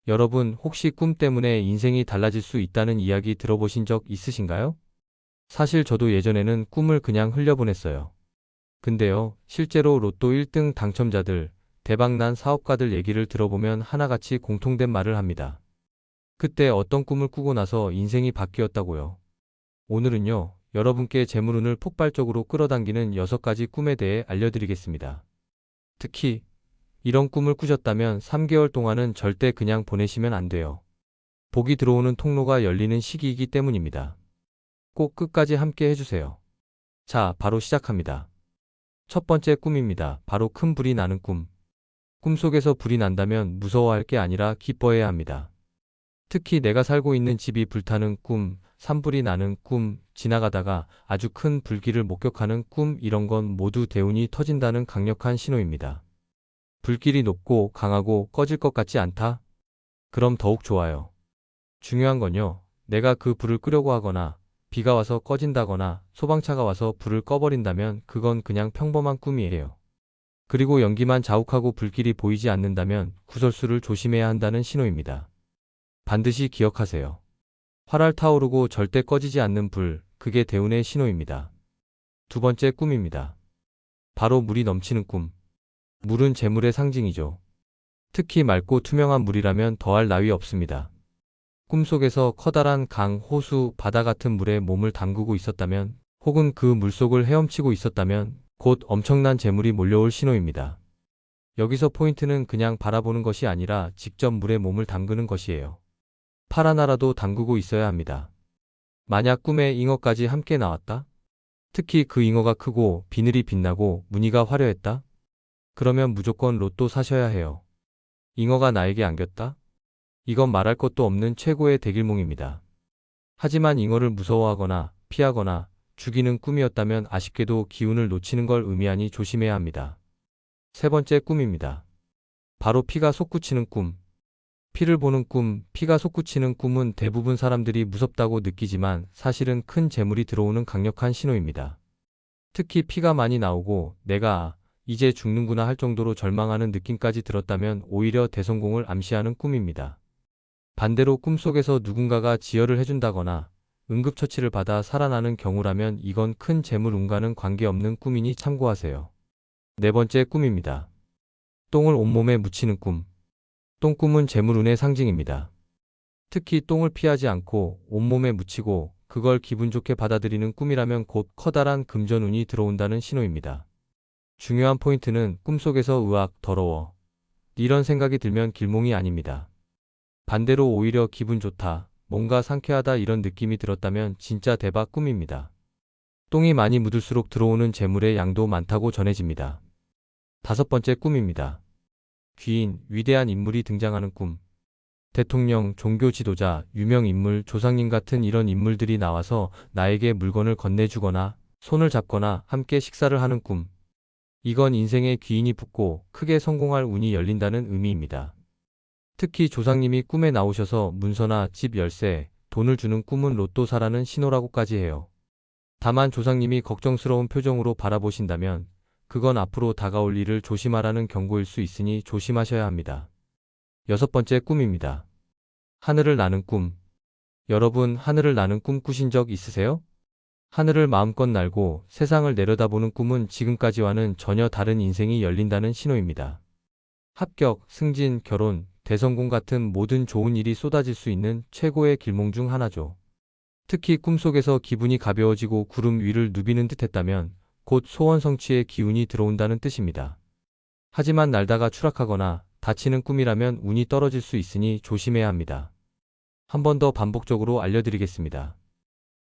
여러분, 혹시 꿈 때문에 인생이 달라질 수 있다는 이야기 들어보신 적 있으신가요? 사실 저도 예전에는 꿈을 그냥 흘려보냈어요. 근데요, 실제로 로또 1등 당첨자들, 대박난 사업가들 얘기를 들어보면 하나같이 공통된 말을 합니다. 그때 어떤 꿈을 꾸고 나서 인생이 바뀌었다고요. 오늘은요, 여러분께 재물운을 폭발적으로 끌어당기는 6가지 꿈에 대해 알려드리겠습니다. 특히, 이런 꿈을 꾸셨다면 3개월 동안은 절대 그냥 보내시면 안 돼요. 복이 들어오는 통로가 열리는 시기이기 때문입니다. 꼭 끝까지 함께 해주세요. 자, 바로 시작합니다. 첫 번째 꿈입니다. 바로 큰 불이 나는 꿈. 꿈속에서 불이 난다면 무서워할 게 아니라 기뻐해야 합니다. 특히 내가 살고 있는 집이 불타는 꿈, 산불이 나는 꿈, 지나가다가 아주 큰 불길을 목격하는 꿈, 이런 건 모두 대운이 터진다는 강력한 신호입니다. 불길이 높고 강하고 꺼질 것 같지 않다? 그럼 더욱 좋아요. 중요한 건요, 내가 그 불을 끄려고 하거나 비가 와서 꺼진다거나 소방차가 와서 불을 꺼버린다면 그건 그냥 평범한 꿈이에요. 그리고 연기만 자욱하고 불길이 보이지 않는다면 구설수를 조심해야 한다는 신호입니다. 반드시 기억하세요. 활활 타오르고 절대 꺼지지 않는 불, 그게 대운의 신호입니다. 두 번째 꿈입니다. 바로 물이 넘치는 꿈. 물은 재물의 상징이죠. 특히 맑고 투명한 물이라면 더할 나위 없습니다. 꿈속에서 커다란 강, 호수, 바다 같은 물에 몸을 담그고 있었다면, 혹은 그 물속을 헤엄치고 있었다면 곧 엄청난 재물이 몰려올 신호입니다. 여기서 포인트는 그냥 바라보는 것이 아니라 직접 물에 몸을 담그는 것이에요. 팔 하나라도 담그고 있어야 합니다. 만약 꿈에 잉어까지 함께 나왔다? 특히 그 잉어가 크고 비늘이 빛나고 무늬가 화려했다? 그러면 무조건 로또 사셔야 해요. 잉어가 나에게 안겼다? 이건 말할 것도 없는 최고의 대길몽입니다. 하지만 잉어를 무서워하거나 피하거나 죽이는 꿈이었다면 아쉽게도 기운을 놓치는 걸 의미하니 조심해야 합니다. 세 번째 꿈입니다. 바로 피가 솟구치는 꿈. 피를 보는 꿈, 피가 솟구치는 꿈은 대부분 사람들이 무섭다고 느끼지만 사실은 큰 재물이 들어오는 강력한 신호입니다. 특히 피가 많이 나오고 내가 이제 죽는구나 할 정도로 절망하는 느낌까지 들었다면 오히려 대성공을 암시하는 꿈입니다. 반대로 꿈속에서 누군가가 지혈을 해준다거나 응급처치를 받아 살아나는 경우라면 이건 큰 재물운과는 관계없는 꿈이니 참고하세요. 네 번째 꿈입니다. 똥을 온몸에 묻히는 꿈. 똥꿈은 재물운의 상징입니다. 특히 똥을 피하지 않고 온몸에 묻히고 그걸 기분 좋게 받아들이는 꿈이라면 곧 커다란 금전운이 들어온다는 신호입니다. 중요한 포인트는 꿈속에서 으악, 더러워, 이런 생각이 들면 길몽이 아닙니다. 반대로 오히려 기분 좋다, 뭔가 상쾌하다 이런 느낌이 들었다면 진짜 대박 꿈입니다. 똥이 많이 묻을수록 들어오는 재물의 양도 많다고 전해집니다. 다섯 번째 꿈입니다. 귀인, 위대한 인물이 등장하는 꿈. 대통령, 종교 지도자, 유명 인물, 조상님 같은 이런 인물들이 나와서 나에게 물건을 건네주거나 손을 잡거나 함께 식사를 하는 꿈. 이건 인생에 귀인이 붙고 크게 성공할 운이 열린다는 의미입니다. 특히 조상님이 꿈에 나오셔서 문서나 집 열쇠, 돈을 주는 꿈은 로또 사라는 신호라고까지 해요. 다만 조상님이 걱정스러운 표정으로 바라보신다면 그건 앞으로 다가올 일을 조심하라는 경고일 수 있으니 조심하셔야 합니다. 여섯 번째 꿈입니다. 하늘을 나는 꿈. 여러분, 하늘을 나는 꿈 꾸신 적 있으세요? 하늘을 마음껏 날고 세상을 내려다보는 꿈은 지금까지와는 전혀 다른 인생이 열린다는 신호입니다. 합격, 승진, 결혼, 대성공 같은 모든 좋은 일이 쏟아질 수 있는 최고의 길몽 중 하나죠. 특히 꿈속에서 기분이 가벼워지고 구름 위를 누비는 듯 했다면 곧 소원 성취의 기운이 들어온다는 뜻입니다. 하지만 날다가 추락하거나 다치는 꿈이라면 운이 떨어질 수 있으니 조심해야 합니다. 한 번 더 반복적으로 알려드리겠습니다.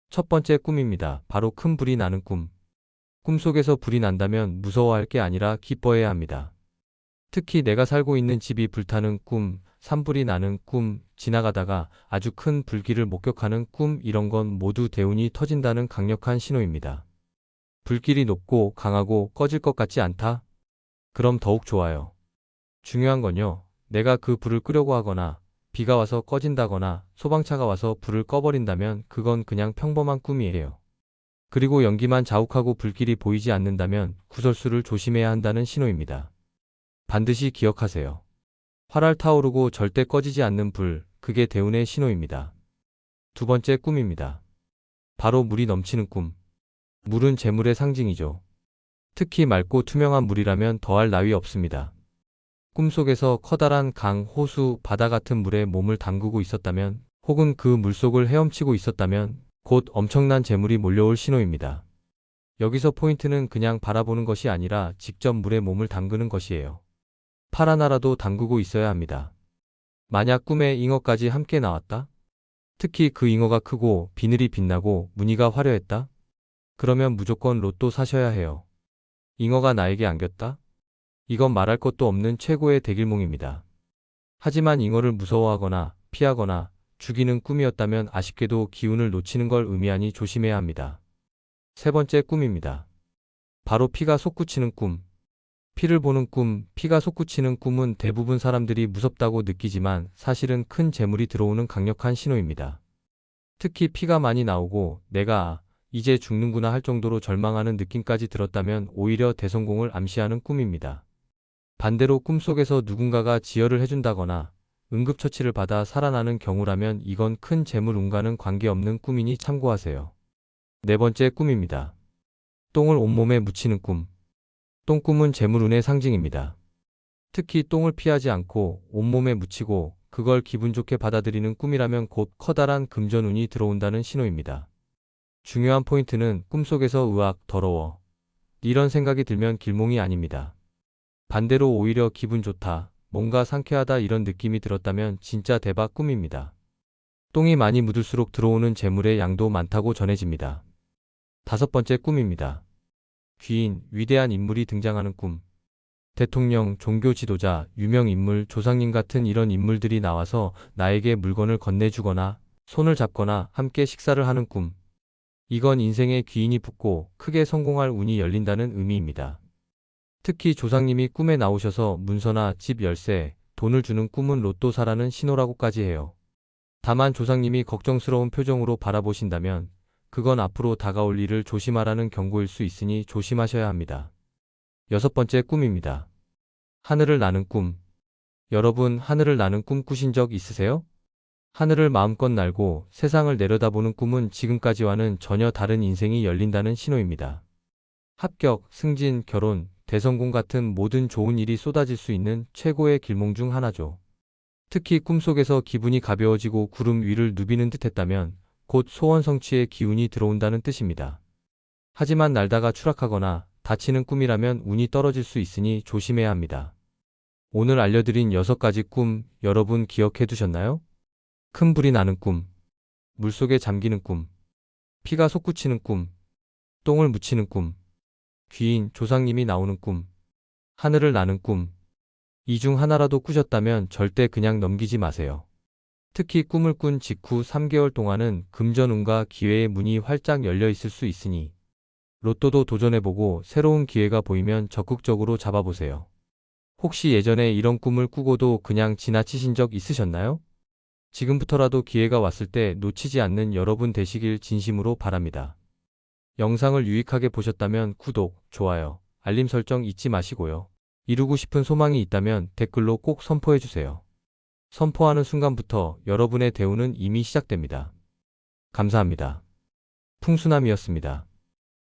첫 번째 꿈입니다. 바로 큰 불이 나는 꿈. 꿈속에서 불이 난다면 무서워할 게 아니라 기뻐해야 합니다. 특히 내가 살고 있는 집이 불타는 꿈, 산불이 나는 꿈, 지나가다가 아주 큰 불길을 목격하는 꿈, 이런 건 모두 대운이 터진다는 강력한 신호입니다. 불길이 높고 강하고 꺼질 것 같지 않다? 그럼 더욱 좋아요. 중요한 건요, 내가 그 불을 끄려고 하거나 비가 와서 꺼진다거나 소방차가 와서 불을 꺼버린다면 그건 그냥 평범한 꿈이에요. 그리고 연기만 자욱하고 불길이 보이지 않는다면 구설수를 조심해야 한다는 신호입니다. 반드시 기억하세요. 활활 타오르고 절대 꺼지지 않는 불, 그게 대운의 신호입니다. 두 번째 꿈입니다. 바로 물이 넘치는 꿈. 물은 재물의 상징이죠. 특히 맑고 투명한 물이라면 더할 나위 없습니다. 꿈속에서 커다란 강, 호수, 바다 같은 물에 몸을 담그고 있었다면, 혹은 그 물속을 헤엄치고 있었다면 곧 엄청난 재물이 몰려올 신호입니다. 여기서 포인트는 그냥 바라보는 것이 아니라 직접 물에 몸을 담그는 것이에요. 팔 하나라도 담그고 있어야 합니다. 만약 꿈에 잉어까지 함께 나왔다? 특히 그 잉어가 크고 비늘이 빛나고 무늬가 화려했다? 그러면 무조건 로또 사셔야 해요. 잉어가 나에게 안겼다? 이건 말할 것도 없는 최고의 대길몽입니다. 하지만 잉어를 무서워하거나 피하거나 죽이는 꿈이었다면 아쉽게도 기운을 놓치는 걸 의미하니 조심해야 합니다. 세 번째 꿈입니다. 바로 피가 솟구치는 꿈. 피를 보는 꿈, 피가 솟구치는 꿈은 대부분 사람들이 무섭다고 느끼지만 사실은 큰 재물이 들어오는 강력한 신호입니다. 특히 피가 많이 나오고 내가 이제 죽는구나 할 정도로 절망하는 느낌까지 들었다면 오히려 대성공을 암시하는 꿈입니다. 반대로 꿈속에서 누군가가 지혈을 해준다거나 응급처치를 받아 살아나는 경우라면 이건 큰 재물운과는 관계없는 꿈이니 참고하세요. 네 번째 꿈입니다. 똥을 온몸에 묻히는 꿈. 똥꿈은 재물운의 상징입니다. 특히 똥을 피하지 않고 온몸에 묻히고 그걸 기분 좋게 받아들이는 꿈이라면 곧 커다란 금전운이 들어온다는 신호입니다. 중요한 포인트는 꿈속에서 으악, 더러워. 이런 생각이 들면 길몽이 아닙니다. 반대로 오히려 기분 좋다, 뭔가 상쾌하다 이런 느낌이 들었다면 진짜 대박 꿈입니다. 똥이 많이 묻을수록 들어오는 재물의 양도 많다고 전해집니다. 다섯 번째 꿈입니다. 귀인, 위대한 인물이 등장하는 꿈. 대통령, 종교 지도자, 유명 인물, 조상님 같은 이런 인물들이 나와서 나에게 물건을 건네주거나 손을 잡거나 함께 식사를 하는 꿈. 이건 인생에 귀인이 붙고 크게 성공할 운이 열린다는 의미입니다. 특히 조상님이 꿈에 나오셔서 문서나 집 열쇠, 돈을 주는 꿈은 로또 사라는 신호라고까지 해요. 다만 조상님이 걱정스러운 표정으로 바라보신다면 그건 앞으로 다가올 일을 조심하라는 경고일 수 있으니 조심하셔야 합니다. 여섯 번째 꿈입니다. 하늘을 나는 꿈. 여러분, 하늘을 나는 꿈 꾸신 적 있으세요? 하늘을 마음껏 날고 세상을 내려다보는 꿈은 지금까지와는 전혀 다른 인생이 열린다는 신호입니다. 합격, 승진, 결혼, 대성공 같은 모든 좋은 일이 쏟아질 수 있는 최고의 길몽 중 하나죠. 특히 꿈속에서 기분이 가벼워지고 구름 위를 누비는 듯 했다면 곧 소원 성취의 기운이 들어온다는 뜻입니다. 하지만 날다가 추락하거나 다치는 꿈이라면 운이 떨어질 수 있으니 조심해야 합니다. 오늘 알려드린 6가지 꿈, 여러분 기억해 두셨나요? 큰 불이 나는 꿈, 물속에 잠기는 꿈, 피가 솟구치는 꿈, 똥을 묻히는 꿈, 귀인, 조상님이 나오는 꿈, 하늘을 나는 꿈. 이 중 하나라도 꾸셨다면 절대 그냥 넘기지 마세요. 특히 꿈을 꾼 직후 3개월 동안은 금전운과 기회의 문이 활짝 열려 있을 수 있으니 로또도 도전해보고 새로운 기회가 보이면 적극적으로 잡아보세요. 혹시 예전에 이런 꿈을 꾸고도 그냥 지나치신 적 있으셨나요? 지금부터라도 기회가 왔을 때 놓치지 않는 여러분 되시길 진심으로 바랍니다. 영상을 유익하게 보셨다면 구독, 좋아요, 알림 설정 잊지 마시고요. 이루고 싶은 소망이 있다면 댓글로 꼭 선포해주세요. 선포하는 순간부터 여러분의 대운은 이미 시작됩니다. 감사합니다. 풍수남이었습니다.